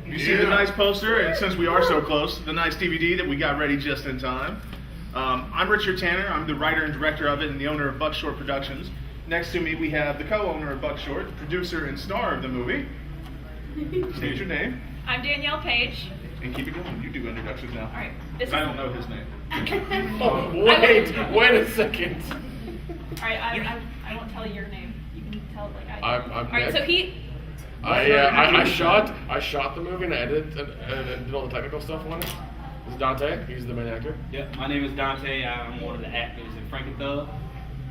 You see the nice poster, and since we are so close, the nice DVD that we got ready just in time. I'm Richard Tanner. I'm the writer and director of it and the owner of Buck Short Productions. Next to me, we have the co-owner of Buck Short, producer and star of the movie. State your name. I'm Danielle Page. And keep it going. You do introductions now. All right. I don't know his name. Wait a second. All right, I won't tell you your name. You can tell it like I do. I'm all right, Nick. so he... I shot the movie and I edited and did all the technical stuff on it. This is Dante. He's the main actor. Yeah, my name is Dante. I'm one of the actors in Frankenthug.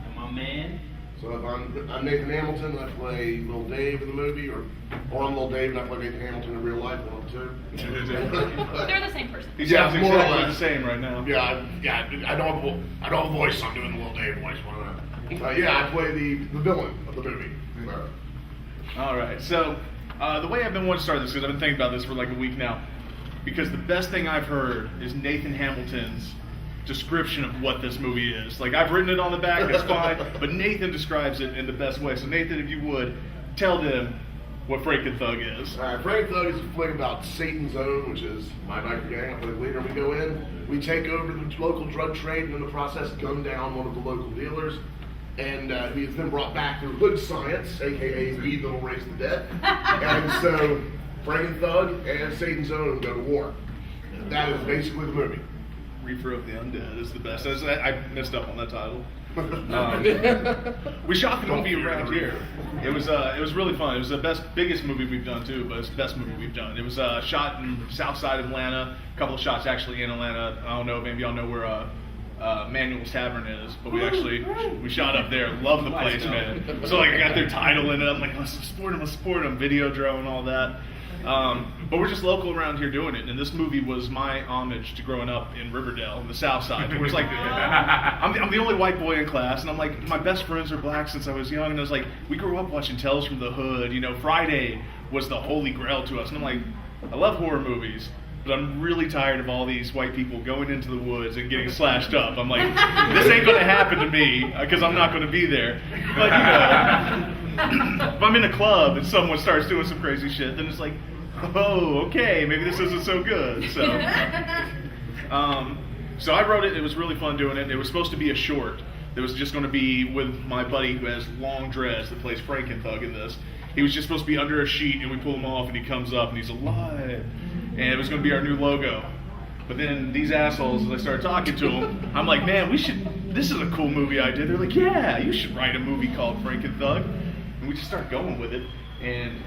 And my man. So I'm Nathan Hamilton. I play Little Dave in the movie, or I'm Little Dave and I play Nathan Hamilton in real life. One of two. They're the same person. He Yeah, sounds more or exactly less. the same right now. I don't have a voice. So I'm doing the Little Dave voice. I play the villain of the movie. All right, so the way I've been wanting to start this, because I've been thinking about this for like a week now, because the best thing I've heard is Nathan Hamilton's description of what this movie is. Like, I've written it on the back, that's fine, but Nathan describes it in the best way. So Nathan, if you would, tell them what Frankenthug is. Frankenthug is a flick about Satan's Own, which is my biker gang. I play the leader. We go in, we take over the local drug trade, and in the process gun down one of the local dealers. And he is then brought back through hood science, aka weed that'll raise the dead. And so Frankenthug and Satan's Own go to war. That is basically the movie. Reaper of the Undead is the best. I messed up on that title. We shot the movie around here. It was really fun. It was the biggest movie we've done too, but it's the best movie we've done. It was shot in south side of Atlanta. A couple of shots actually in Atlanta. I don't know, maybe y'all know where Manuel's Tavern is, but we shot up there. Love the place, man. So like I got their title in it. I'm like, let's support them. Video drone, all that. But we're just local around here doing it, and this movie was my homage to growing up in Riverdale, in the South Side. Where it's like, I'm the only white boy in class, and I'm like, my best friends are black since I was young, and I was like, we grew up watching Tales from the Hood. You know, Friday was the holy grail to us, and I'm like, I love horror movies, but I'm really tired of all these white people going into the woods and getting slashed up. I'm like, this ain't going to happen to me, because I'm not going to be there. But, you know, if I'm in a club and someone starts doing some crazy shit, then it's like, oh, okay, maybe this isn't so good. So I wrote it. It was really fun doing it. It was supposed to be a short. It was just going to be with my buddy who has long dreads that plays Frankenthug in this. He was just supposed to be under a sheet, and we pull him off, and he comes up, and he's alive. And it was going to be our new logo. But then these assholes, as I started talking to them, I'm like, man, this is a cool movie idea. They're like, yeah, you should write a movie called Frankenthug. And we just started going with it. And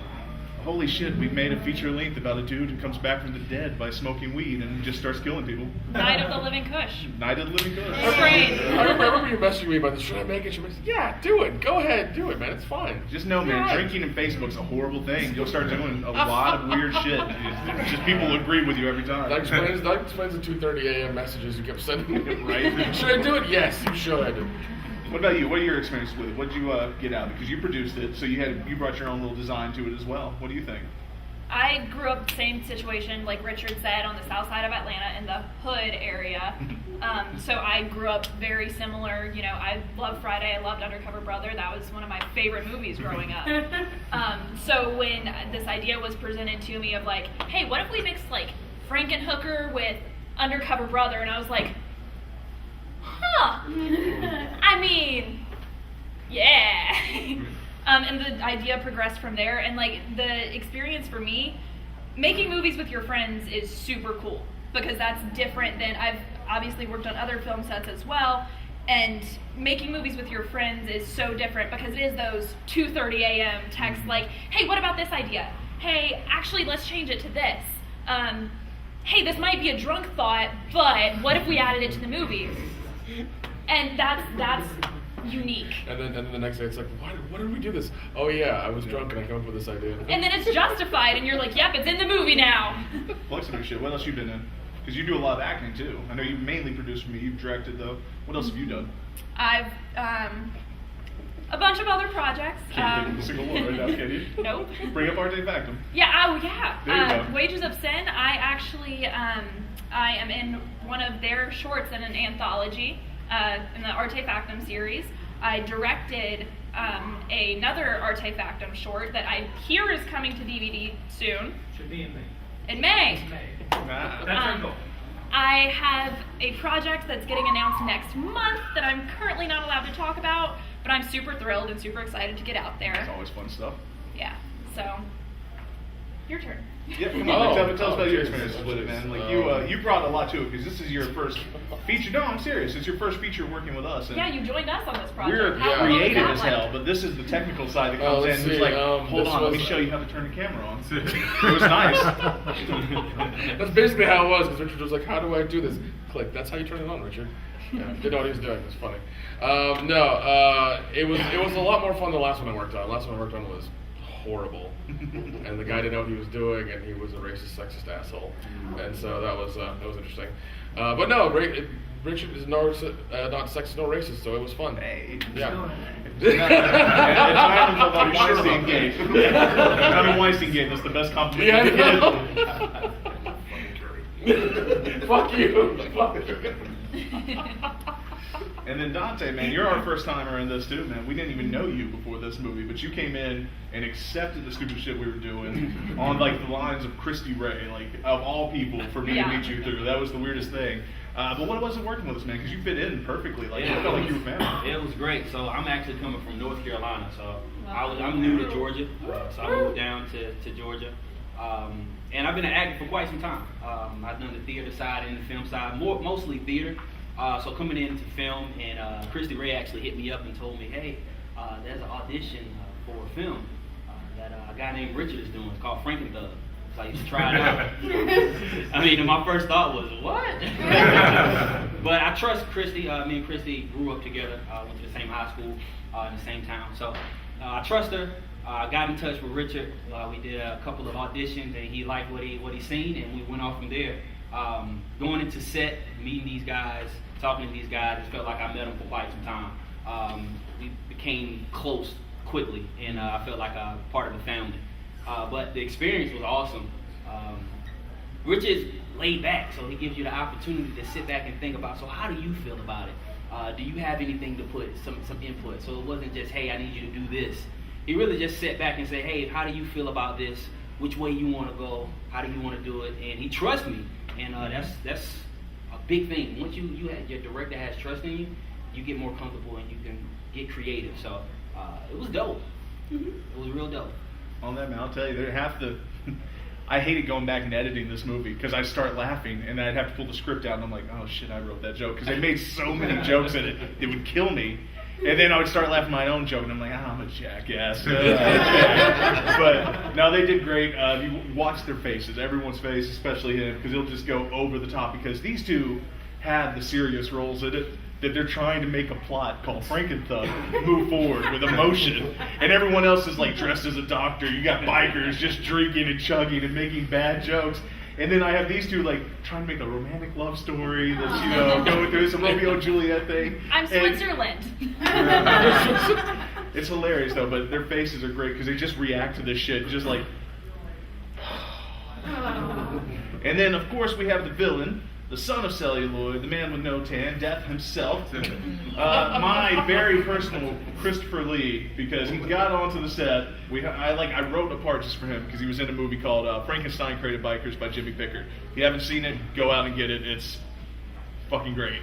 holy shit, we made a feature length about a dude who comes back from the dead by smoking weed and just starts killing people. Night of the Living Kush. Night of the Living Kush. Great. I remember you messaging me about this. Should I make it? Should I make it? Yeah, do it. Go ahead, do it, man. It's fine. Just know, man, Yeah. drinking and Facebook's a horrible thing. You'll start doing a lot of weird shit. It's just people agree with you every time. That explains the 2:30 a.m. messages you kept sending me. Right? Should I do it? Yes, you should. What about you? What are your experiences with it? What did you get out of it? Because you produced it, so you brought your own little design to it as well. What do you think? I grew up the same situation, like Richard said, on the south side of Atlanta in the hood area. So I grew up very similar. You know, I loved Friday. I loved Undercover Brother. That was one of my favorite movies growing up. So when this idea was presented to me of like, hey, what if we mixed like Frankenhooker with Undercover Brother? And I was like, huh. I mean, yeah. And the idea progressed from there, and like the experience for me, making movies with your friends is super cool because that's different than I've obviously worked on other film sets as well, and making movies with your friends is so different because it is those 2:30 a.m. texts like, hey, what about this idea? Hey, actually, let's change it to this. Hey, this might be a drunk thought, but what if we added it to the movie? And that's unique. And then the next day it's like, why did we do this? Oh yeah, I was drunk and I came up with this idea. And then it's justified, and you're like, yep, it's in the movie now. Plug some shit. What else you been in? Because you do a lot of acting too. I know you mainly produced for me. You've directed though. What else have you done? I've a bunch of other projects. Can't think of a single one right now, can you? Nope. Bring up Arte Factum. Yeah. Oh yeah. There you go. Wages of Sin. I actually I am in one of their shorts in an anthology in the Arte Factum series. I directed another Artefactum short that I hear is coming to DVD soon. Should be in May. In May. Nah. That's our goal. I have a project that's getting announced next month that I'm currently not allowed to talk about, but I'm super thrilled and super excited to get out It's there. always fun stuff. Yeah, so, your turn. Yeah, come on, tell us about your geez. experiences with it, man. Like you brought a lot to it because this is your first feature. No, I'm serious. It's your first feature working with us. And Yeah, you joined us on this project. we're How cool is creative that as one? hell, but this is the technical side that comes in. let's It's see, like, hold this on, let me was- show you how to turn the camera on. It was nice. That's basically how it was, because Richard was like, how do I do this? Click. That's how you turn it on, Richard. Yeah, didn't know what he was doing. It was funny. It was a lot more fun than the last one I worked on. The last one I worked on was horrible, and the guy didn't know what he was doing, and he was a racist, sexist asshole, and so that was interesting. But no, Richard is not sexist nor racist, so it was fun. Hey, Yeah. It's Ireland called Bobby Weinstein Gate. Bobby Weinstein Gate. That's the best compliment Yeah, I you can know. Fuck you. Fuck you. And then Dante, man, you're our first timer in this too, man. We didn't even know you before this movie, but you came in and accepted the stupid shit we were doing on like the lines of Christy Ray, like of all people, for me to meet you through. That was the weirdest thing. But what was it working with us, man? Because you fit in perfectly. Like Yeah, it felt like you were family. It was great. So I'm actually coming from North Carolina. So I'm new to Georgia. So I moved down to Georgia. And I've been an actor for quite some time. I've done the theater side and the film side, mostly theater. So coming into film, and Christy Ray actually hit me up and told me, hey, there's an audition for a film that a guy named Richard is doing. It's called Frankenthug. So I used to try it out. I mean, my first thought was, what? But I trust Christy. Me and Christy grew up together, went to the same high school in the same town. So I trust her. I got in touch with Richard. We did a couple of auditions, and he liked what he seen, and we went off from there. Going into set, meeting these guys, talking to these guys, it felt like I met them for quite some time. We became close quickly, and I felt like a part of a family. But the experience was awesome. Rich is laid back, so he gives you the opportunity to sit back and think about, so how do you feel about it? Do you have anything to put, some input? So it wasn't just, hey, I need you to do this. He really just sat back and said, hey, how do you feel about this? Which way you want to go? How do you want to do it? And he trusts me, and that's a big thing. Once you have, your director has trust in you, you get more comfortable and you can get creative. So it was dope. It was real dope. On that, man, I'll tell you, I hated going back and editing this movie because I'd start laughing and I'd have to pull the script out and I'm like, oh shit, I wrote that joke because they made so many jokes in it, it would kill me. And then I would start laughing at my own joke and I'm like, I'm a jackass. But no, they did great. You watch their faces, everyone's face, especially him, because he'll just go over the top because these two have the serious roles in it. That they're trying to make a plot called Frankenthug move forward with emotion, and everyone else is like dressed as a doctor. You got bikers just drinking and chugging and making bad jokes, and then I have these two like trying to make a romantic love story that's going through this Romeo and Juliet thing. I'm Switzerland. It's hilarious though, but their faces are great because they just react to this shit, just like. And then of course we have the villain. The son of Celluloid, the man with no tan, Death himself, my very personal Christopher Lee, because he got onto the set. I wrote a part just for him because he was in a movie called Frankenstein Created Bikers by Jimmy Pickard. If you haven't seen it, go out and get it. It's fucking great.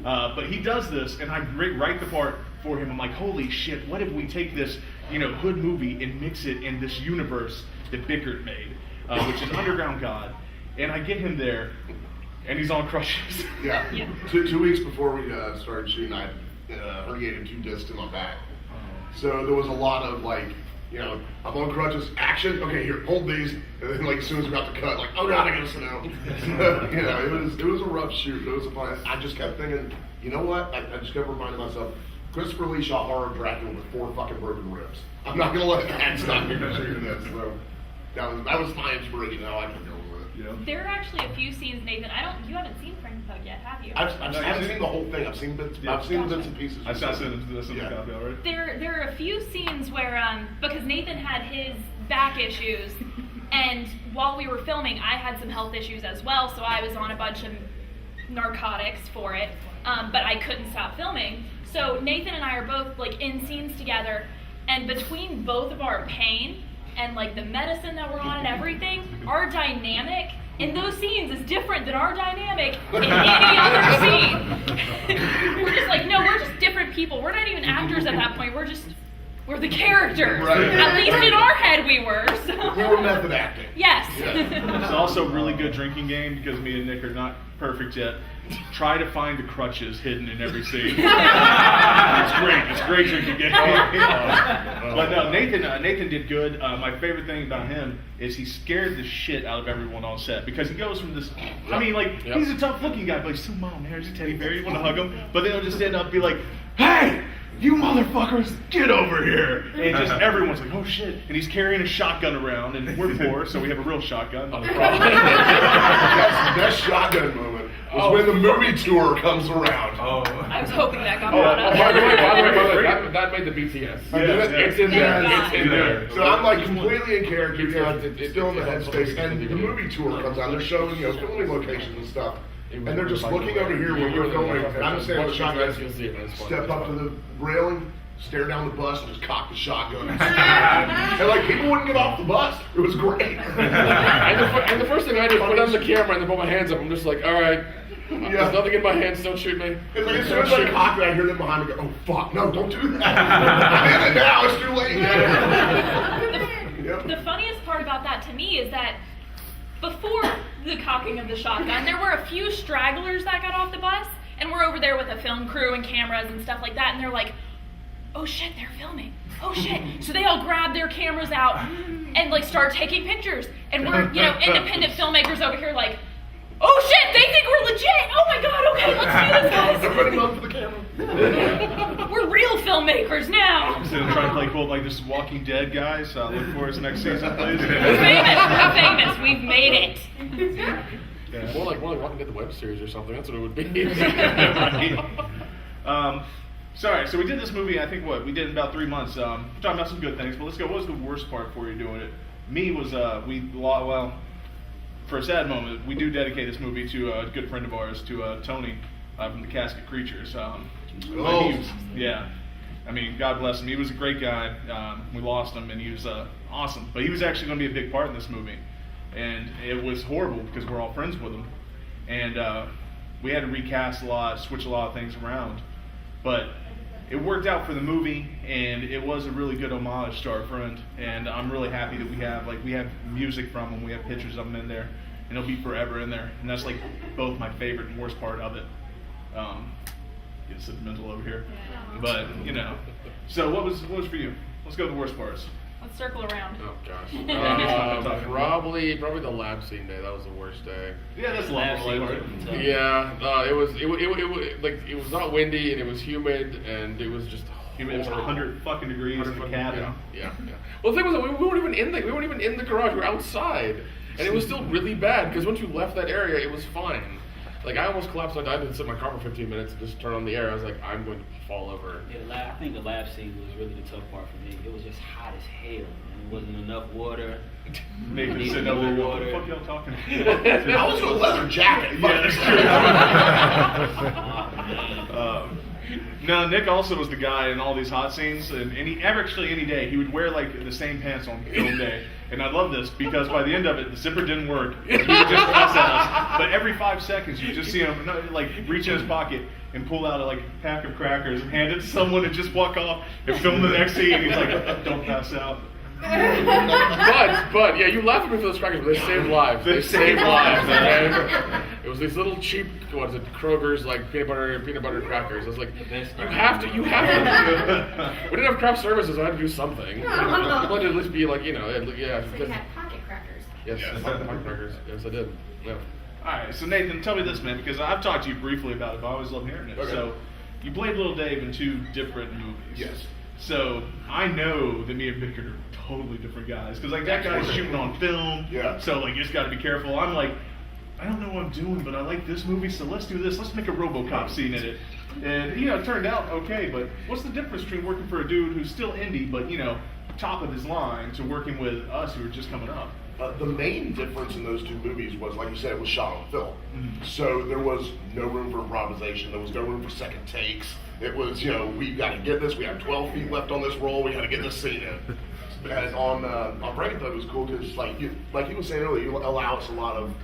But he does this, and I write the part for him. I'm like, holy shit! What if we take this, hood movie and mix it in this universe that Pickard made, which is Underground God? And I get him there. And he's on crutches. Yeah. 2 weeks before we started shooting, I herniated 2 discs in my back. So there was a lot of like, I'm on crutches, action, okay, here, hold these. And then like as soon as we're about to cut, like, oh god, I gotta sit down. It was a rough shoot. It was a fun. I just kept thinking, you know what? I just kept reminding myself, Christopher Lee shot Horror Dracula with 4 fucking broken ribs. I'm not gonna let that stop me from shooting this. So that was my inspiration. How I can go with it. There are actually a few scenes, Nathan. You haven't seen Frankenthug yet, have you? I haven't seen the whole thing. I've seen bits and pieces. I saw some of the copy already. There are a few scenes where, because Nathan had his back issues, and while we were filming, I had some health issues as well, so I was on a bunch of narcotics for it. but I couldn't stop filming. So Nathan and I are both like in scenes together, and between both of our pain and like the medicine that we're on and everything, our dynamic in those scenes is different than our dynamic in any other scene. We're just like, no, we're just different people. We're not even actors at that point. We're the characters. Right. At least in our head we were. So. We were method acting. Yes. It's also a really good drinking game because me and Nick are not perfect yet. Try to find the crutches hidden in every scene. It's great. It's a great drinking game. But no, Nathan did good. My favorite thing about him is he scared the shit out of everyone on set because he goes from this. I mean, like he's a tough-looking guy, but he's so mild mannered. He's a teddy bear. You want to hug him, but then he'll just stand up and be like, "Hey, you motherfuckers, get over here!" And just everyone's like, "Oh shit!" And he's carrying a shotgun around, and we're poor, so we have a real shotgun. Best shotgun moment was when the movie tour comes around. I was hoping that got brought up. By the way, that made the BTS. It's in there. It's in there. So I'm like completely in character, still in the headspace, and the movie tour comes out. They're showing, filming locations and stuff, and they're just looking over here where we're filming, and I'm standing with the shotgun, step up to the railing, stare down the bus, and just cock the shotgun. And like people wouldn't get off the bus. It was great. And the first thing I did was put on the camera and then put my hands up. I'm just like, all right, there's nothing in my hands. Don't shoot me. It's like as soon as I cock it, I hear them behind me go, "Oh fuck, no, don't do that." I'm in it now. It's too late. The funniest part about that to me is that before the cocking of the shotgun, there were a few stragglers that got off the bus, and we're over there with a film crew and cameras and stuff like that, and they're like, "Oh shit, they're filming. Oh shit." So they all grab their cameras out and like start taking pictures. And we're, independent filmmakers over here like, "Oh shit, they think we're legit. Oh my god, okay, let's do this, guys." Everybody run for the camera. We're real filmmakers now. Instead of trying to play cool like this is Walking Dead, guys, look for us next season, please. We're famous. We've made it. Yeah. More like Walking Dead the web series or something. That's what it would be. Sorry, so we did this movie, I think we did in about 3 months. Talking about some good things, but let's go. What was the worst part for you doing it? Me was, for a sad moment, we do dedicate this movie to a good friend of ours, to Tony from the Casket Creatures. Yeah. I mean, God bless him. He was a great guy. We lost him, and he was awesome. But he was actually going to be a big part in this movie. And it was horrible because we're all friends with him. And we had to recast a lot, switch a lot of things around. But it worked out for the movie, and it was a really good homage to our friend. And I'm really happy that we have music from him, we have pictures of him in there, and it'll be forever in there. And that's like both my favorite and worst part of it. Get sentimental over here, but So what was for you? Let's go to the worst parts. Let's circle around. Oh gosh. Probably the lab scene day. That was the worst day. Yeah, that's the lab scene. Yeah, it was not windy and it was humid and it was just humid. It was 100 fucking degrees in the cabin. Yeah. Well, the thing was that we weren't even in the garage. We were outside, and it was still really bad because once you left that area, it was fine. Like I almost collapsed. I didn't sit in my car for 15 minutes and just turn on the air. I was like, I'm going to fall over. Yeah, I think the lab scene was really the tough part for me. It was just hot as hell, and there wasn't enough water. Nathan sitting over there going, "What the fuck y'all talking about?" I was in a leather jacket. Yeah, that's true. No, Nick also was the guy in all these hot scenes, and any day he would wear like the same pants on film day. And I love this because by the end of it, the zipper didn't work. He would just cuss at us. But every 5 seconds, you just see him like reach in his pocket and pull out a pack of crackers and hand it to someone and just walk off and film the next scene. And he's like, "Don't pass out." But yeah, you laugh at me for those crackers, but they saved lives. They saved lives. Okay? It was these little cheap, Kroger's like peanut butter crackers. I was like, you have to. We didn't have craft services, so I had to do something. People had to at least be like, yeah. So you had pocket crackers. Yes, pocket crackers. Yes, I did. Yeah. All right, so Nathan, tell me this, man, because I've talked to you briefly about it, but I always love hearing it. Okay. So, you played Little Dave in 2 different movies. Yes. So, I know that me and Victor are totally different guys, because that guy's shooting on film. Yeah. So, you just got to be careful. I'm like, I don't know what I'm doing, but I like this movie, so let's do this. Let's make a RoboCop scene in it. And, it turned out okay, but what's the difference between working for a dude who's still indie, but, top of his line, to working with us who are just coming up? The main difference in those two movies was, like you said, it was shot on film. So there was no room for improvisation. There was no room for second takes. It was, we got to get this. We have 12 feet left on this roll. We got to get this scene in. And on Frankenthug, it was cool because, like he was saying earlier, you allow us a lot of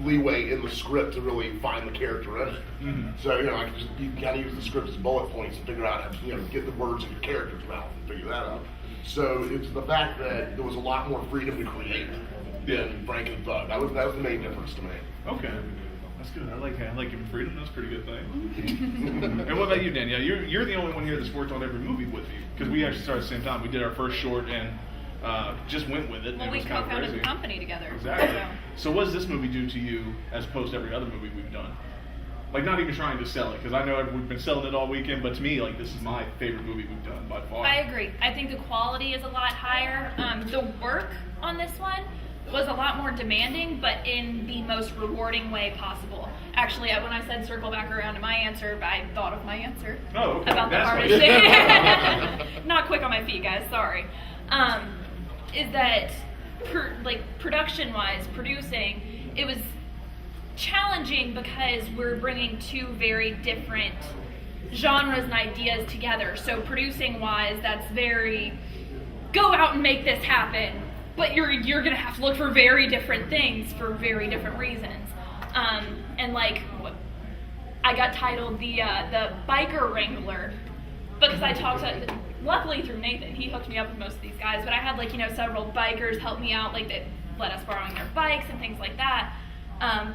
leeway in the script to really find the character in it. So you got to use the script as bullet points to figure out how to get the words in your character's mouth and figure that out. So it's the fact that there was a lot more freedom to create than Frankenthug. That was the main difference to me. Okay. That's good. I like giving freedom. That's a pretty good thing. And what about you, Danielle? You're the only one here that's worked on every movie with you, because we actually started at the same time. We did our first short and just went with it. Well, and we it was kind of co-founded crazy. the company together. Exactly. So what does this movie do to you as opposed to every other movie we've done? Like, not even trying to sell it, because I know we've been selling it all weekend, but to me, like, this is my favorite movie we've done by far. I agree. I think the quality is a lot higher. The work on this one was a lot more demanding, but in the most rewarding way possible. Actually, when I said circle back around to my answer, I thought of my answer. Oh, okay. About the That's hardest why- thing. Not quick on my feet, guys. Sorry. Is that production-wise, producing, it was challenging because we're bringing two very different genres and ideas together. So producing-wise, that's very go out and make this happen. But you're gonna have to look for very different things for very different reasons. And I got titled the biker wrangler because I talked to, luckily through Nathan, he hooked me up with most of these guys. But I had several bikers help me out, that let us borrowing their bikes and things like that.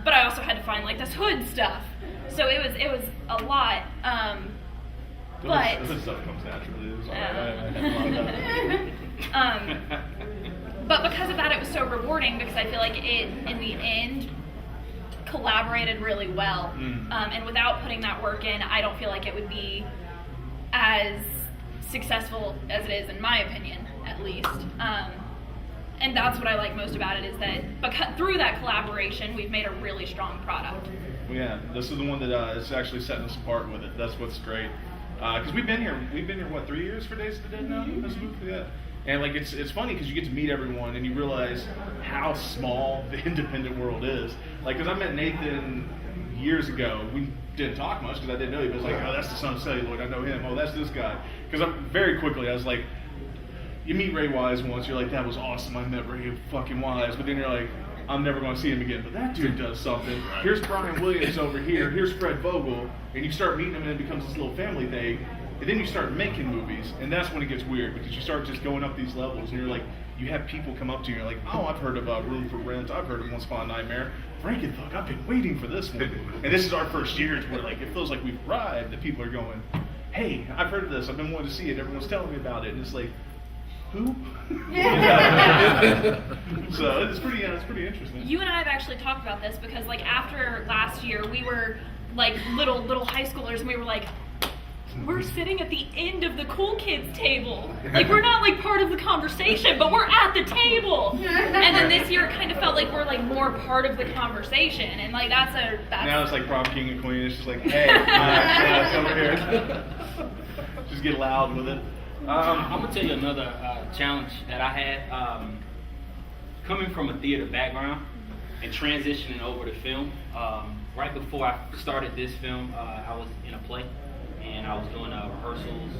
But I also had to find this hood stuff. So it was a lot. But this stuff comes naturally. It was all right. I had a lot of that. But because of that, it was so rewarding because I feel like it, in the end, collaborated really well. And without putting that work in, I don't feel like it would be as successful as it is, in my opinion, at least. And that's what I like most about it, is that through that collaboration, we've made a really strong product. Well, yeah, this is the one that is actually setting us apart with it. That's what's great. Because we've been here, what, 3 years for Days of the Dead now? This movie, yeah. And it's funny because you get to meet everyone and you realize how small the independent world is. Because I met Nathan years ago. We didn't talk much because I didn't know him. But it's oh, that's the son of Celluloid. I know him. Oh, that's this guy. Because very quickly I was like, you meet Ray Wise once, you're like, that was awesome. I met Ray fucking Wise. But then you're like, I'm never going to see him again. But that dude does something. Here's Brian Williams over here. Here's Fred Vogel. And you start meeting him and it becomes this little family thing. And then you start making movies, and that's when it gets weird, because you start just going up these levels, and you're like, you have people come up to you, and you're like, oh, I've heard of Room for Rent, I've heard of Once Upon a Nightmare, Frankenthug, I've been waiting for this one. And this is our first year where it feels like we've arrived, that people are going, hey, I've heard of this, I've been wanting to see it, everyone's telling me about it, and it's like, who? So it's pretty interesting. You and I have actually talked about this, because after last year, we were little high schoolers, and we were like, we're sitting at the end of the cool kids table. We're not part of the conversation, but we're at the table. And then this year it kind of felt like we're more part of the conversation. And that's now it's like prom king and queen. It's just like, hey, it's over here. Just get loud with it. I'm gonna tell you another challenge that I had. Coming from a theater background and transitioning over to film. Right before I started this film, I was in a play. And I was doing rehearsals,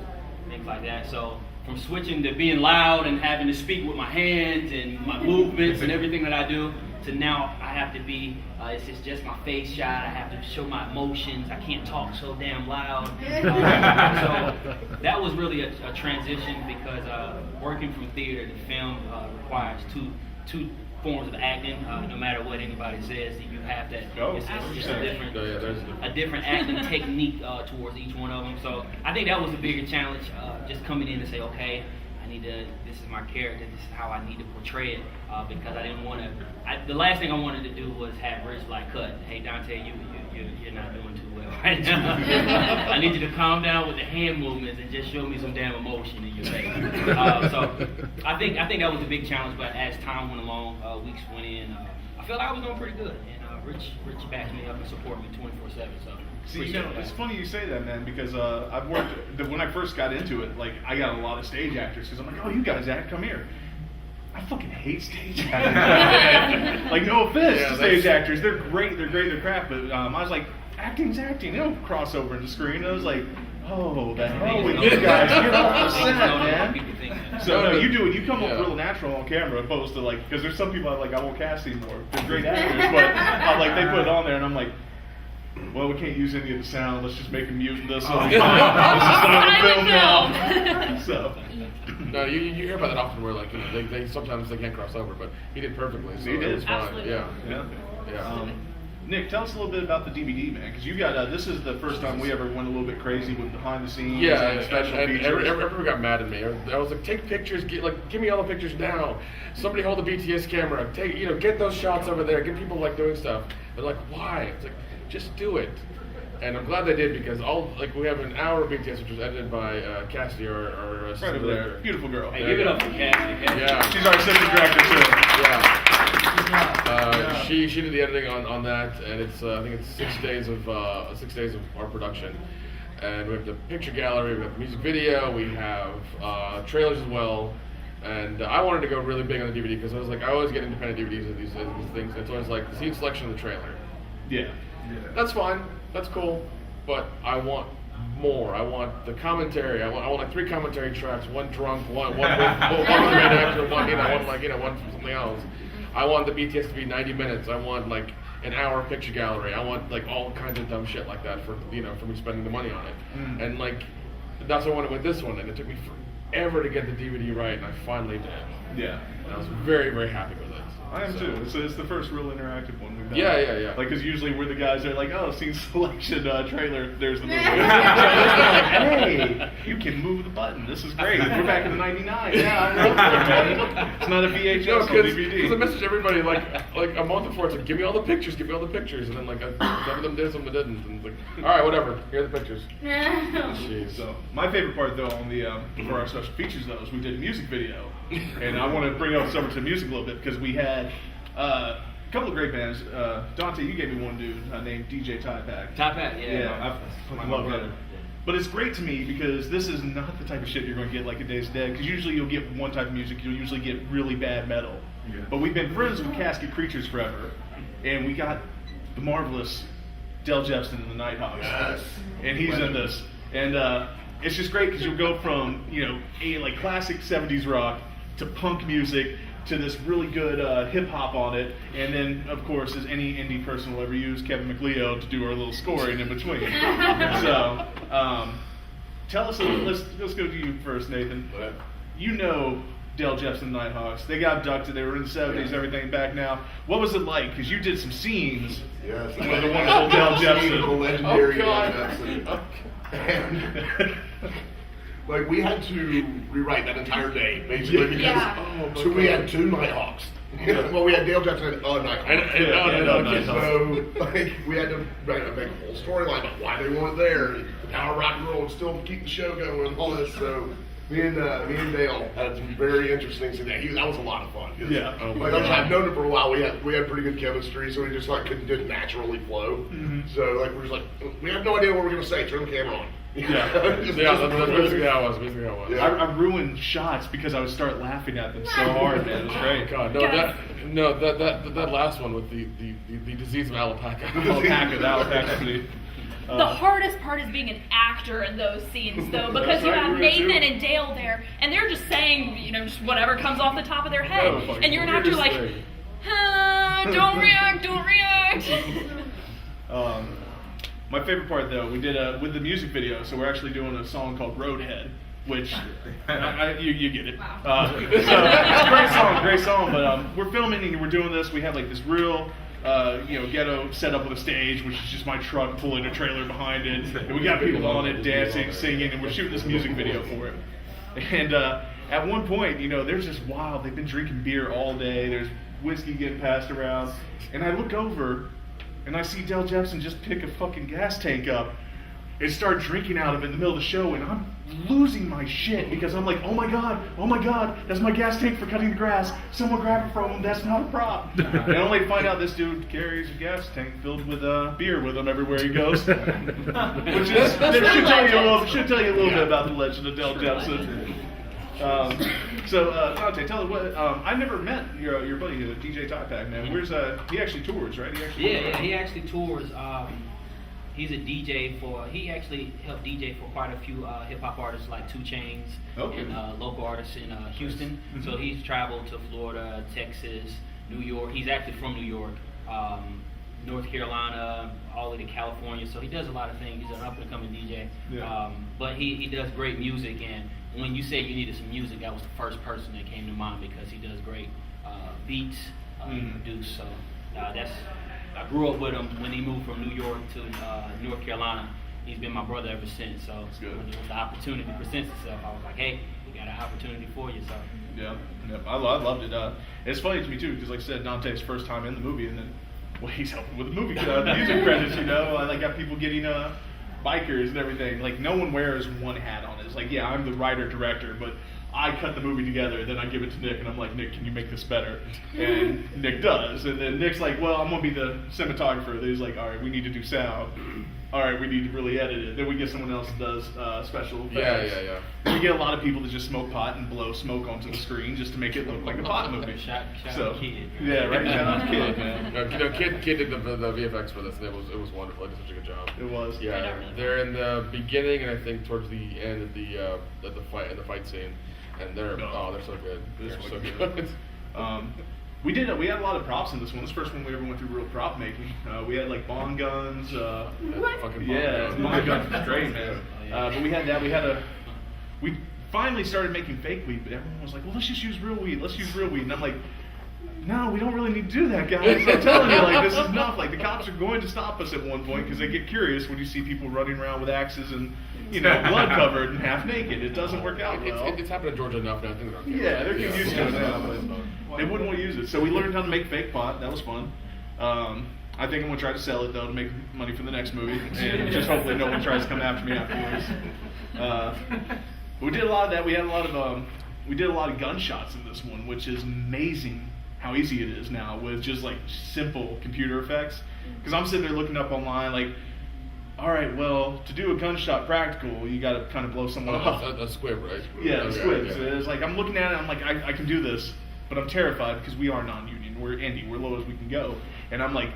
things like that. So from switching to being loud and having to speak with my hands and my movements and everything that I do, to now I have to be, it's just my face shot, I have to show my emotions, I can't talk so damn loud. So that was really a transition, because working from theater to film requires two forms of acting. No matter what anybody says, you have that. It's just a different acting technique towards each one of them. So I think that was a bigger challenge, just coming in and say, okay, this is my character, this is how I need to portray it, because I didn't want to. The last thing I wanted to do was have Rich cut. Hey Dante, you're not doing too well right now. I need you to calm down with the hand movements and just show me some damn emotion in your face. So I think that was a big challenge. But as time went along, weeks went in, I felt like I was doing pretty good. And Rich backed me up and supported me 24/7. So. See, it's funny you say that, man, because I've worked, when I first got into it, I got a lot of stage actors, because I'm like, oh, you guys act, come here. I fucking hate stage actors. Like, no offense Yeah, to that's- stage actors, they're great, their craft, but I was like, acting's acting, they don't cross over into screen. I was like, oh, the hell with you guys, get off the set, man. So no, you do it. You come up real natural on camera, opposed to like, because there's some people I won't cast anymore. They're great actors, but like they put it on there, and I'm like, well, we can't use any of the sound. Let's just make a mute in this one. This is not a film now. So. No, you hear about that often where like they sometimes they can't cross over, but he did perfectly. So He did. it was fine. Absolutely. Yeah. Nick, tell us a little bit about the DVD, man, because you got this is the first time we ever went a little bit crazy with behind the scenes. Yeah, and special and features. everyone got mad at me. I was like, take pictures, give me all the pictures now. Somebody hold the BTS camera. Get those shots over there. Get people like doing stuff. They're like, why? It's like, just do it. And I'm glad they did because we have an hour of BTS which was edited by Cassidy, our Right assistant over there, director. beautiful girl. Hey, give it up for Cassie. Yeah. She's our assistant director too. Yeah. She did the editing on that, and it's I think it's 6 days of our production, and we have the picture gallery, we have the music video, we have trailers as well, and I wanted to go really big on the DVD because I was like, I always get independent DVDs of these things. It's always like the scene selection of the trailer. Yeah. That's fine, that's cool, but I want more. I want the commentary. I want like 3 commentary tracks, one drunk, one with one great actor, one from something else. I want the BTS to be 90 minutes. I want like an hour picture gallery. I want like all kinds of dumb shit like that for me spending the money on it. And like that's what I wanted with this one, and it took me forever to get the DVD right, and I finally did. Yeah. And I was very, very happy with it. I am too. It's the first real interactive one we've done. Yeah. Like, because usually we're the guys that are like, oh, scene selection trailer, there's the movie. Hey, you can move the button. This is great. We're back in the '99. Yeah, I'm real man. It's not a VHS or DVD. Because I messaged everybody like a month before. It's like, give me all the pictures, and then like some of them did, some of them didn't. And it's like, all right, whatever. Here are the pictures. Jeez. So my favorite part though on the for our special features though is we did a music video, and I want to bring up some to the music a little bit because we had a couple of great bands. Dante, you gave me one dude named DJ Tie Pack. Top hat, yeah. Yeah, I fucking love him. But it's great to me because this is not the type of shit you're going to get like a Days Dead. Because usually you'll get one type of music, you'll usually get really bad metal. Yeah. But we've been friends with Casket Creatures forever, and we got the marvelous Del Jepson and the Nighthawks, and he's in this, and it's just great because you'll go from like classic '70s rock to punk music to this really good hip hop on it, and then of course, as any indie person will ever use, Kevin McLeod to do our little scoring in between. So, tell us. Let's go to you first, Nathan. You know Del Jepson and Nighthawks. They got abducted. They were in the '70s. Everything back now. What was it like? Because you did some scenes Yes, with the wonderful Del the Jepson. legendary Del God. Jepson. And, like, we had to rewrite that entire day, basically, because Yeah. so we had 2 Nighthawks. Well, we had Dale Jepson and Nighthawk. So, like, we had to make a whole storyline about why they weren't there, how rock and roll would still keep the show going, and all this. So, me and Dale had some very interesting scenes. That was a lot of fun. Yeah. Like, I've known him for a while. We had pretty good chemistry, so we just like didn't naturally flow. So, like, we're just like, we have no idea what we're gonna say. Turn the camera on. Yeah. That's basically how it was. Yeah. I ruined shots because I would start laughing at them so hard, man. It was great. God, that last one with the disease of alpaca. Alpaca. The hardest part is being an actor in those scenes, though, because you have Nathan and Dale there, and they're just saying, just whatever comes off the top of their head, and you're an actor like, don't react. My favorite part, though, we did with the music video. So we're actually doing a song called Roadhead, which you get it. So it's a great song. But we're filming and we're doing this. We have like this real. Ghetto set up with a stage, which is just my truck pulling a trailer behind it, and we got people on it dancing, singing, and we're shooting this music video for it. And at one point, they're just wild. They've been drinking beer all day. There's whiskey getting passed around, and I look over, and I see Del Jepson just pick a fucking gas tank up and start drinking out of it in the middle of the show, and I'm losing my shit because I'm like, oh my god, that's my gas tank for cutting the grass. Someone grab it from him. That's not a prop. And I only find out this dude carries a gas tank filled with beer with him everywhere he goes, which should tell you a little bit about the legend of Del Jepson. So Dante, tell us what I never met your buddy, DJ Typack, man. Where's he actually tours, right? He actually tours. He's a DJ he actually helped DJ for quite a few hip hop artists like 2 Chainz and local artists in Houston. Mm-hmm. So he's traveled to Florida, Texas, New York. He's actually from New York, North Carolina, all the way to California. So he does a lot of things. He's an up and coming DJ. Yeah. But he does great music. And when you said you needed some music, that was the first person that came to mind because he does great beats, produce. So I grew up with him when he moved from New York to North Carolina. He's been my brother ever since. So when the opportunity presents itself, I was like, hey, we got an opportunity for you. So yeah, I loved it. It's funny to me too because, like I said, Dante's first time in the movie, and then he's helping with the movie music credits. I like got people getting bikers and everything. Like no one wears one hat on it. It's like, yeah, I'm the writer director, but I cut the movie together, then I give it to Nick, and I'm like, Nick, can you make this better? And Nick does. And then Nick's like, well, I'm going to be the cinematographer. Then he's like, all right, we need to do sound. All right, we need to really edit it. Then we get someone else that does special effects. Yeah. Then we get a lot of people that just smoke pot and blow smoke onto the screen just to make it look like a pot movie. Shout out Kid. Yeah, right. Shout out Kid, man. Kid did the VFX for this, and it was wonderful. They did such a good job. It was. Yeah, they're in the beginning, and I think towards the end of the fight scene. And they're so good. They're so good. We had a lot of props in this one. This first one we ever went through real prop making. We had like bong guns. Bong guns was great, man. But we had that. We finally started making fake weed, but everyone was like, well, let's just use real weed. And I'm like, no, we don't really need to do that, guys. I'm telling you, like, this is enough. Like, the cops are going to stop us at one point because they get curious when you see people running around with axes and, blood covered and half naked. It doesn't work out well. It's happened in Georgia enough now. I think they're okay. Yeah, they're getting used to it now, but they wouldn't want to use it. So we learned how to make fake pot. That was fun. I think I'm going to try to sell it, though, to make money for the next movie. And just hopefully no one tries to come after me afterwards. We did a lot of that. We did a lot of gunshots in this one, which is amazing how easy it is now with just like simple computer effects. Because I'm sitting there looking up online like, all right, well, to do a gunshot practical, you got to kind of blow someone off. A squib, right? Yeah, a squib. Yeah. So it's like I'm looking at it, I'm like, I can do this, but I'm terrified because we are non-union. We're indie. We're low as we can go, and I'm like,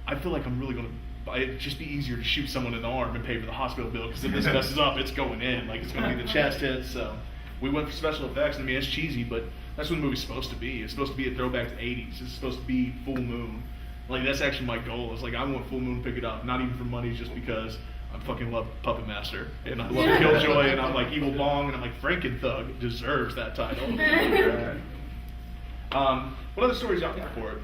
I feel like I'm really gonna. It'd just be easier to shoot someone in the arm and pay for the hospital bill because if this messes up, it's going in. Like it's gonna be the chest hit. So we went for special effects. I mean, it's cheesy, but that's what the movie's supposed to be. It's supposed to be a throwback to '80s. It's supposed to be full moon. Like that's actually my goal. It's like I want full moon to pick it up, not even for money, just because I fucking love Puppet Master and I love Killjoy and I'm like Evil Bong and I'm like Frankenthug deserves that title. What other stories y'all got for it?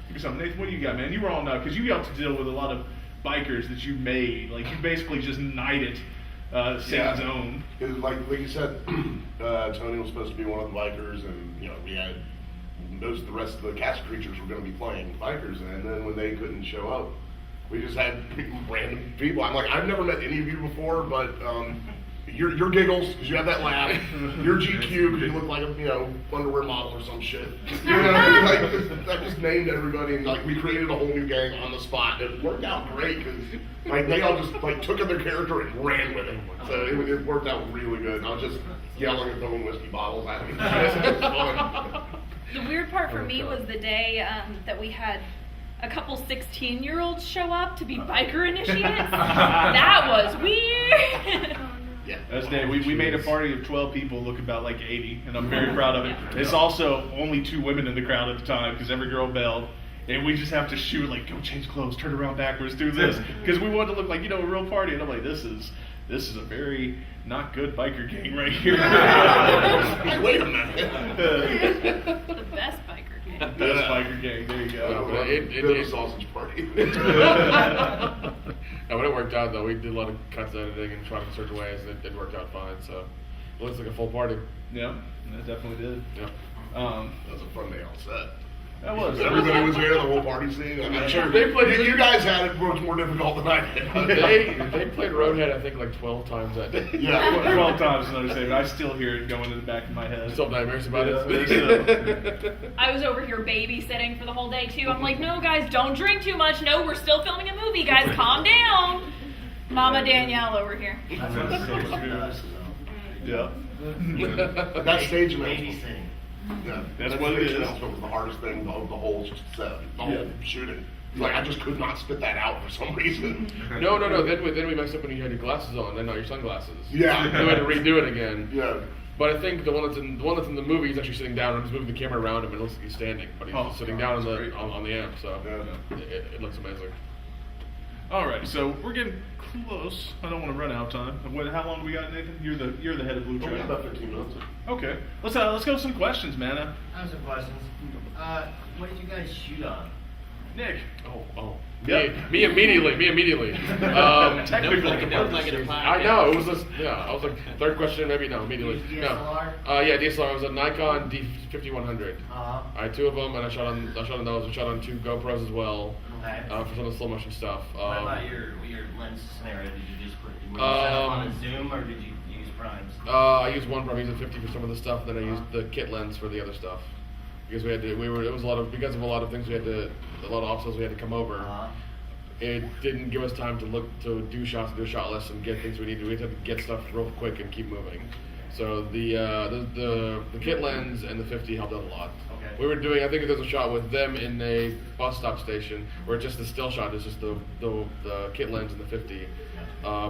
Give me something. Nathan, what do you got, man? You were on because you got to deal with a lot of bikers that you made. Like you basically just knighted Satan's Own. It was like you said, Tony was supposed to be one of the bikers, and we had most of the rest of the cast creatures were going to be playing bikers, and then when they couldn't show up, we just had random people. I'm like, I've never met any of you before, but you're Giggles because you have that laugh. You're GQ because you look like a underwear model or some shit. I just named everybody, and like we created a whole new gang on the spot. It worked out great because like they all just like took up their character and ran with it. So it worked out really good. And I was just yelling and throwing whiskey bottles at me. It was fun. The weird part for me was the day that we had a couple 16-year-olds show up to be biker initiates. That was weird. Yeah. That's day. We made a party of 12 people look about like 80, and I'm very proud of it. It's also only 2 women in the crowd at the time because every girl bailed. And we just have to shoot, like, go change clothes, turn around backwards, do this. Because we wanted to look like, a real party. And I'm like, this is a very not good biker gang right here. Wait a minute. The best biker gang. Best biker gang, there you go. It was a sausage party. No, when it worked out, though, we did a lot of cuts editing and trying to certain ways, and it worked out fine. So it looks like a full party. Yeah, that definitely did. Yeah. That was a fun day on set. That was. Everybody was there, the whole party scene. I'm sure you guys had it much more difficult than I did. They played Roadhead, I think, like 12 times that day. Yeah, 12 times another day. I still hear it going in the back of my head. Still nightmares about it. I was over here babysitting for the whole day too. I'm like, no guys, don't drink too much. No, we're still filming a movie, guys. Calm down. Mama Danielle over here. Yeah. That stage Babysitting. Yeah, That's that what it stage is. announcement was the hardest thing of the whole set, the whole shooting. Like I just could not spit that out for some reason. No. Then we messed up when you had your glasses on, and not your sunglasses. Yeah. Then we had to redo it again. Yeah. But I think the one that's in the movie, he's actually sitting down. I'm just moving the camera around him, and it looks like he's standing, but he's just sitting down on the amp. So Yeah. it looks amazing. All right, so we're getting close. I don't want to run out of time. How long do we got, Nathan? You're the head of Blue Only Train. about 15 minutes. Okay, let's go with some questions, man. I have some questions. What did you guys shoot on? Nick. Oh. Yep. Me immediately. Technically, That was like a I know, it was just, I was like, third question, maybe, no, immediately. You used No. DSLR? Yeah, DSLR. I was a Nikon D5100. Uh-huh. I had two of them, and I shot on those. I shot on two GoPros as well, Okay. for some of the slow motion stuff. What about your lens scenario? Did you just put were you set up on a zoom or did you use primes? I used one prime, I used a 50 for some of the stuff, then I used the kit lens for the other stuff. Because it was a lot of things a lot of obstacles we had to come over. Uh-huh. It didn't give us time to do shots, and do a shot list, and get things we needed. We had to get stuff real quick and keep moving. So the kit lens and the 50 helped out a lot. Okay. We were doing, I think there's a shot with them in a bus stop station where just the still shot is just the kit lens and the 50.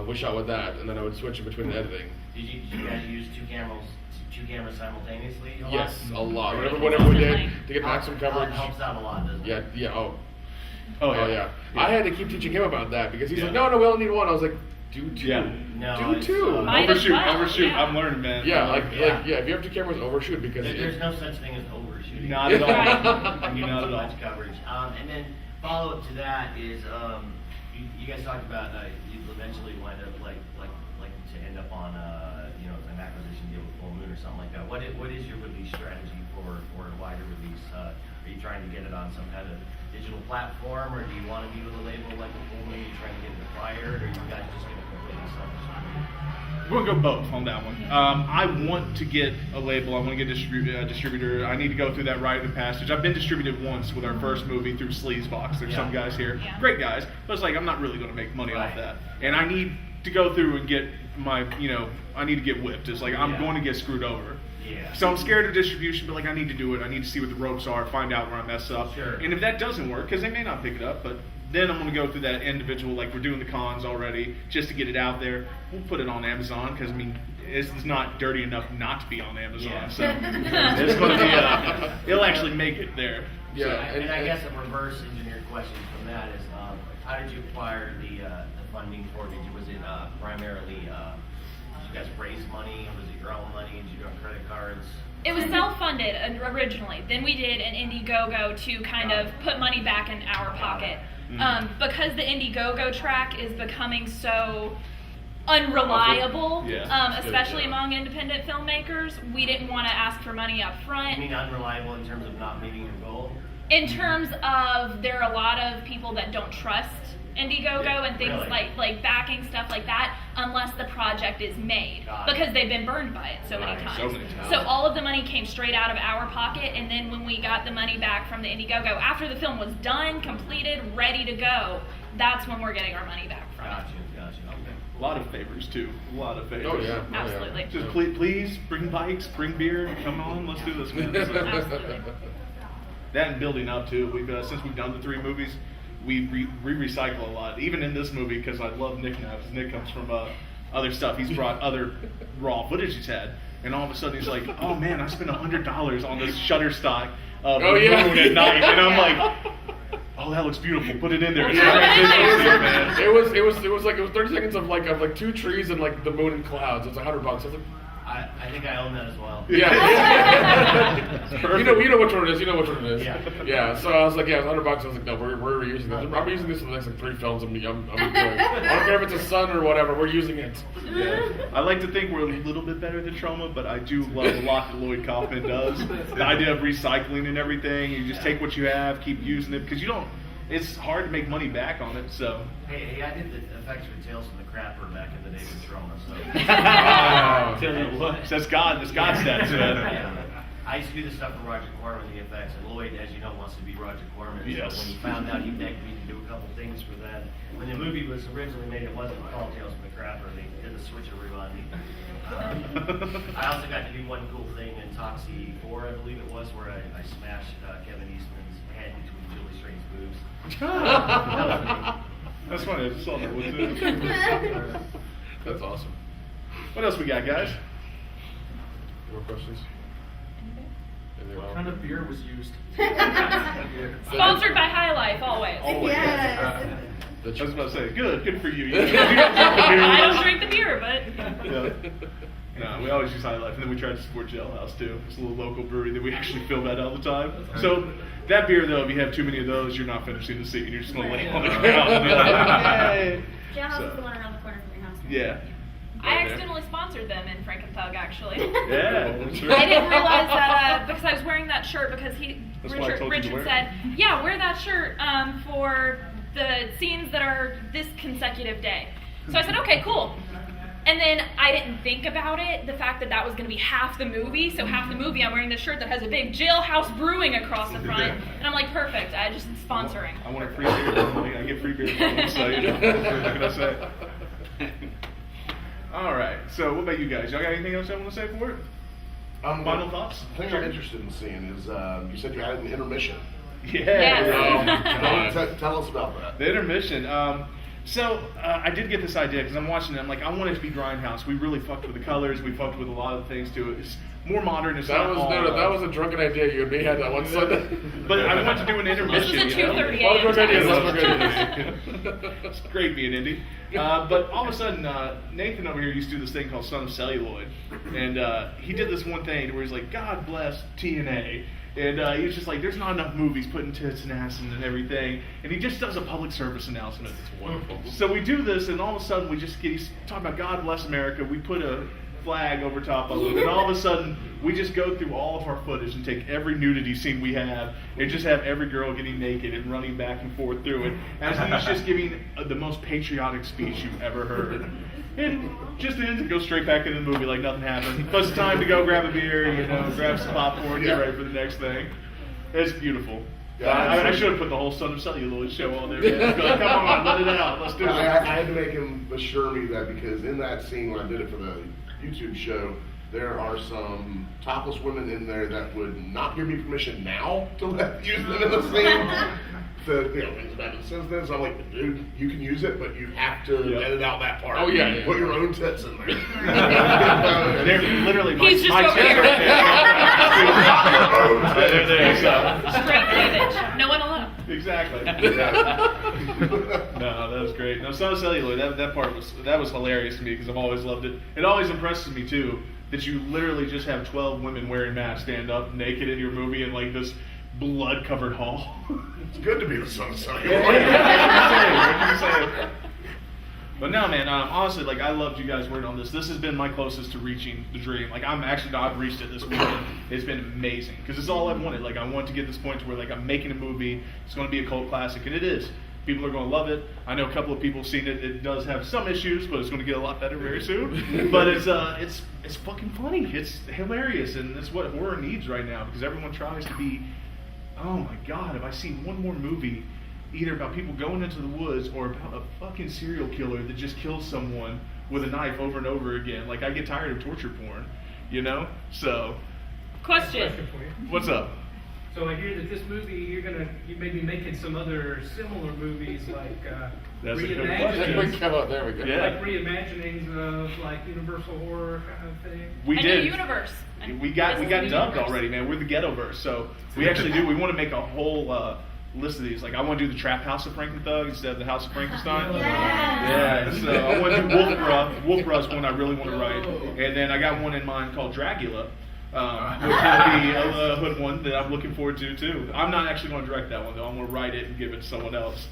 We shot with that, and then I would switch in between the editing. Did you guys use two cameras simultaneously? A lot? Yes, a lot. Whatever we did to get maximum That coverage. helps out a lot, doesn't it? Yeah. Oh yeah. I had to keep teaching him about that because he's like, no, we only need one. I was like, do two. Yeah. No, do it's, two. Might as well, Overshoot. yeah. I'm learning, man. Yeah, Yeah. if you have two cameras, overshoot because There's no such thing as overshooting. Not at all. You Not get at too all. much coverage. And then follow up to that is you guys talked about you eventually wind up like to end up on an acquisition deal with Full Moon or something like that. What is your release strategy for a wider release? Are you trying to get it on some kind of digital platform, or do you want to be with a label like the Full Moon? Are you trying to get it acquired, or are you guys just going to completely self-distribute? We're gonna go both on that one. I want to get a label. I want to get a distributor. I need to go through that rite of passage. I've been distributed once with our first movie through Sleazebox. There's some guys here, Yeah. great guys, but it's like I'm not really going to make money off Right. that. And I need to go through and get my, I need to get whipped. It's like I'm Yeah. going to get screwed over. Yeah. So I'm scared of distribution, but like I need to do it. I need to see what the ropes are, find out where I mess up. Sure. And if that doesn't work, because they may not pick it up, but then I'm going to go through that individual, like we're doing the cons already, just to get it out there. We'll put it on Amazon, because I mean, it's not dirty enough not to be on Amazon. Yeah. So it's going to be, it'll actually make it there. Yeah, So, and I guess a reverse engineered question from that is, how did you acquire the funding for it? Was it primarily, did you guys raise money? Was it your own money? Did you do on credit cards? It was self-funded originally. Then we did an Indiegogo to kind of put money back in our pocket. Because the Indiegogo track is becoming so unreliable, Yeah. especially among independent filmmakers, we didn't want to ask for money up front. You mean unreliable in terms of not meeting your goal? In terms of, there are a lot of people that don't trust Indiegogo and things Really? like backing stuff like that unless the project is made, Got it. because they've been burned by it so many Right, times. so many times. So all of the money came straight out of our pocket, and then when we got the money back from the Indiegogo, after the film was done, completed, ready to go, that's when we're getting our money back from Gotcha. it. Okay. A lot of favors, too. A lot of favors. Oh yeah. Absolutely. Just please bring bikes, bring beer, come on, let's do this, man. Absolutely. That and building up too. We've since we've done the 3 movies, we recycle a lot. Even in this movie, because I love Nick now. 'Cause Nick comes from other stuff. He's brought other raw footage he's had, and all of a sudden he's like, "Oh man, I spent $100 on this Shutterstock of the moon at night," and I'm like, "Oh, that looks beautiful. Put it in there." It's Yeah. transition, man. It was 30 seconds of like 2 trees and like the moon and clouds. It was $100. I was like, I think I own that as well. yeah. you know which one it is. You know which one it is. Yeah. Yeah. So I was like, yeah, it was $100. I was like, no, we're reusing this. I'm using this for the next 3 films. I'm doing. I don't care if it's a sun or whatever. We're using it. Yeah. I like to think we're a little bit better than Troma, but I do love a lot that Lloyd Kaufman does. The idea of recycling and everything. You just take what you have, keep using it, because you don't. It's hard to make money back on it. So. Hey, I did the effects for Tales from the Crapper back in the day with Troma, so. That's God. That's God's stats, man. I used to do this stuff for Roger Corman, the effects, and Lloyd, as you know, wants to be Roger Corman. Yes. So when he found out, he begged me to do a couple things for that. When the movie was originally made, it wasn't called Tales from the Crapper. They did the switcheroo on me. I also got to do one cool thing in Toxie 4, I believe it was, where I smashed Kevin Eastman's head between Julie Strain's boobs. That's funny. I just saw that one too. That's awesome. What else we got, guys? More questions? What kind of beer was used? Sponsored by High Life, always. Yes. I was about to say, good for you. I don't drink the beer, but. Yeah. No, we always use High Life, and then we tried to support Jailhouse too. It's a little local brewery that we actually film at all the time. So that beer, though, if you have too many of those, you're not finishing the scene. You're just gonna lay on the ground. And be like, "Yay." Jailhouse So- is the one around the corner from your house. Yeah. I accidentally sponsored them in Frankenthug, actually. Yeah. That's right. I didn't realize that because I was wearing that shirt because That's why I told you to wear Richard it. said, yeah, wear that shirt for the scenes that are this consecutive day. So I said, okay, cool. And then I didn't think about it, the fact that that was going to be half the movie. So half the movie I'm wearing this shirt that has a big Jailhouse Brewing across the front. And I'm like, perfect, I just sponsoring. I want a free beer. I get free beer from them, so you know. What can I say? All right. So, what about you guys? Y'all got anything else y'all want to say for it? Final thoughts? The thing I'm interested in seeing is you said you had an intermission. Yes. Tell us about that. The intermission. I did get this idea because I'm watching it. I'm like, I want it to be Grindhouse. We really fucked with the colors. We fucked with a lot of things too. It's more modern. It's That not was all, that was a drunken idea you and me had that one Sunday. But I want to do an intermission. This is a you know? 2:30 Lot of drunk ideas, lot of a.m. drunk ideas. It's great being indie. But all of a sudden, Nathan over here used to do this thing called Son of Celluloid. And he did this one thing where he's like, God bless TNA. And he was just like, there's not enough movies putting tits and ass and everything. And he just does a public service announcement. It's wonderful. So we do this, and all of a sudden, he's talking about God bless America. We put a flag over top of it. And all of a sudden, we just go through all of our footage and take every nudity scene we have and just have every girl getting naked and running back and forth through it. As he's just giving the most patriotic speech you've ever heard. And just ends and goes straight back into the movie like nothing happened. Plus it's time to go grab a beer, grab some popcorn, get ready for the next thing. It's beautiful. I should have put the whole Son of Celluloid show on there. Man. Like, come on, let it out. Let's do it. I had to make him assure me that because in that scene when I did it for the YouTube show, there are some topless women in there that would not give me permission now to use them in the scene. Things about it since then, so I'm like, dude, you can use it, but you have to edit out that part. Oh, yeah. Put your own tits in there. They're literally my, He's just my over tits here. right there. There you go. Straight cleavage. No one alone. Exactly. No, that was great. No, Son of Celluloid, that part was hilarious to me because I've always loved it. It always impresses me too that you literally just have 12 women wearing masks stand up naked in your movie in like this blood-covered hall. It's good to be the Son of Celluloid. What can you say? But no, man, honestly, like I loved you guys working on this. This has been my closest to reaching the dream. Like I've reached it this weekend. It's been amazing because it's all I've wanted. Like I want to get this point to where like I'm making a movie. It's going to be a cult classic, and it is. People are going to love it. I know a couple of people have seen it. It does have some issues, but it's going to get a lot better very soon. But it's fucking funny. It's hilarious, and it's what horror needs right now because everyone tries to be. Oh my God! Have I seen one more movie, either about people going into the woods or about a fucking serial killer that just kills someone with a knife over and over again? Like I get tired of torture porn, So, Question. for you. what's up? So I hear that this movie, you may be making some other similar movies like That's a good reimaginings, Come on, there we go. Yeah. like reimaginings of like Universal horror kind of thing. We A did. new universe. We got This is dubbed a universe. already, man. We're the Ghettoverse, so we actually do. We want to make a whole list of these. Like I want to do the Trap House of Frankenthug instead of the House of Frankenstein. Yeah. So I want to do Wolfbruh. Wolfbruh's one I really want to write, and then I got one in mind called Dracula. Which will be a hood one that I'm looking forward to too. I'm not actually going to direct that one though. I'm going to write it and give it to someone else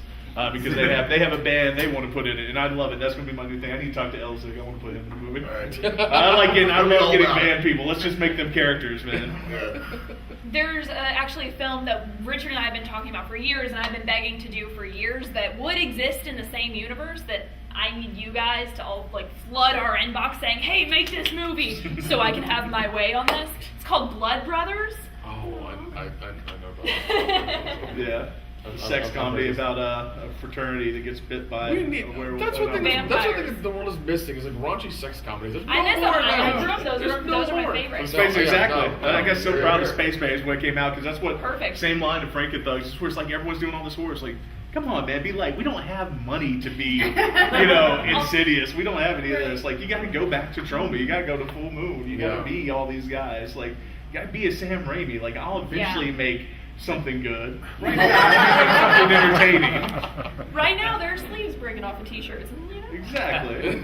because they have a band they want to put in it, and I love it. That's going to be my new thing. I need to talk to Elzig. I want to put him in the movie. All right. I love getting All about band it. people. Let's just make them characters, man. Yeah. There's actually a film that Richard and I have been talking about for years, and I've been begging to do for years that would exist in the same universe that I need you guys to all like flood our inbox saying, hey, make this movie so I can have my way on this. It's called Blood Brothers. Oh, I know about that. Yeah. A sex comedy about a fraternity that gets bit by We a need, werewolf. that's what Vampires. the world is missing is like raunchy sex comedies. There's I no know, more I now. grew up There's those are my more. favorites. Space, No, exactly. no, I got so you're proud of right. Space Base when it came out because that's what Perfect. same line of Frankenthug, where it's like everyone's doing all this horror. It's like, come on, man, be like, we don't have money to be, insidious. We don't have any of this. Like, you got to go back to Troma. You got to go to Full Moon. You got to Yeah. be all these guys. Like, you got to be a Sam Raimi. Like, I'll eventually Yeah. make something good. Right now, something entertaining. Right now, there are sleeves breaking off of t-shirts. Exactly.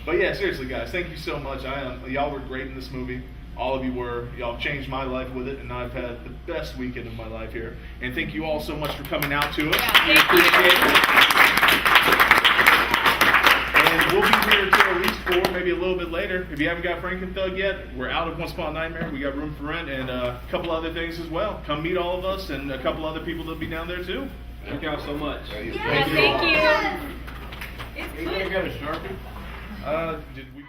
But yeah, seriously, guys, thank you so much. Y'all were great in this movie. All of you were. Y'all changed my life with it, and I've had the best weekend of my life here. And thank you all so much for coming out to us. Yeah, We thank you. appreciate it. And we'll be here until at least 4, maybe a little bit later. If you haven't got Frankenthug yet, we're out of Once Upon a Nightmare. We got Room for Rent and a couple other things as well. Come meet all of us and a couple other people that'll be down there too. Thank y'all so much. Yeah, thank you. It's Anybody got a Sharpie? Did we?